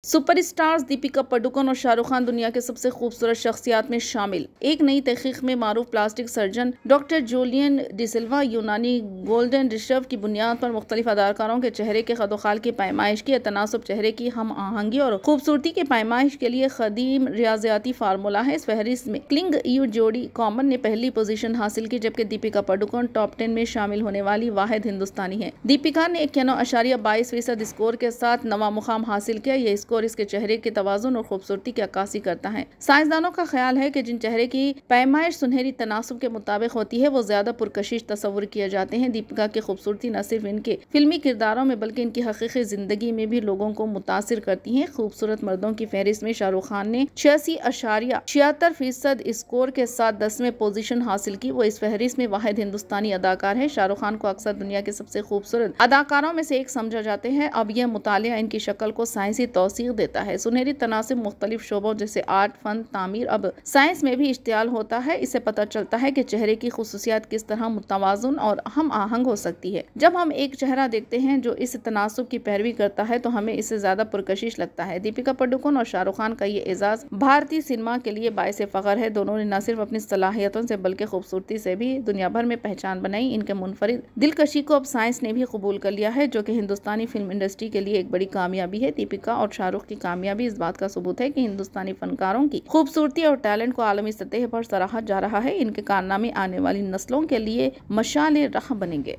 Superstars Deepika Padukone और शाहरुख खान दुनिया के सबसे खूबसूरत शख्सियात में शामिल। एक नई तहकीक में मारूफ plastic surgeon doctor Julian De Silva यूनानी गोल्डन रिशर्व की बुनियाद पर मुख्तलिफ अदाकारों के चेहरे के खदोखाल की पैमाइश की। तनासुब चेहरे की हम आहंगी और खूबसूरती की पैमाइश के लिए कदीम रियाजियाती फार्मूला है। इस फहरिस्त में क्लिंग यू जोड़ी कॉमन ने पहली पोजीशन हासिल की, जबकि दीपिका पादुकोण टॉप 10 में शामिल होने वाली वाहिद हिंदुस्तानी है। दीपिका ने 91.22% स्कोर के साथ नवा मुकाम हासिल किया। यह स्कोर इसके चेहरे के तवाजुन और खूबसूरती की अक्कासी करता है। साइंसदानों का ख्याल है कि जिन चेहरे की पैमाइश सुनहरी तनासुब के मुताबिक होती है वो ज्यादा पुरकशिश तस्वुर किए जाते हैं। दीपिका की खूबसूरती न सिर्फ इनके फिल्मी किरदारों में बल्कि इनकी हकीकी जिंदगी में भी लोगों को मुतासिर करती है। खूबसूरत मर्दों की फहरिस्त में शाहरुख खान ने 86.76% स्कोर के साथ 10वें पोजीशन हासिल की। वो इस फहरिस्त में वाहिद हिंदुस्तानी अदाकार है। शाहरुख खान को अक्सर दुनिया के सबसे खूबसूरत अदाकारों में से एक समझा जाते हैं। अब यह मुतालिया इनकी शक्ल को साइंसी तौसीक देता है। सुनहरी तनासिब मुख्तलिफ शोबों जैसे आर्ट, फन, तामीर, अब साइंस में भी इश्तियाल होता है। इससे पता चलता है कि चेहरे की खुसूसियात किस तरह मुतवाज़ुन और हम आहंग हो सकती है। जब हम एक चेहरा देखते हैं जो इस तनासुब की पैरवी करता है तो हमें इससे ज्यादा पुरकशिश लगता है। दीपिका पादुकोण और शाहरुख खान का ये एजाज भारतीय सिनेमा के लिए बाइस फख्र है। दोनों ने न सिर्फ अपनी सलाहियतों से बल्कि खूबसूरती से भी दुनिया भर में पहचान बनाई। इनके मुनफरिद दिलकशी को अब साइंस ने भी कबूल कर लिया है, जो कि हिंदुस्तानी फिल्म इंडस्ट्री के लिए एक बड़ी कामयाबी है। दीपिका और शाहरुख की कामयाबी इस बात का सबूत है कि हिंदुस्तानी फनकारों की खूबसूरती और टैलेंट को आलमी सतह पर सराहा जा रहा है। इनके कारनामे आने वाली नस्लों के लिए मशाल राह बनेंगे।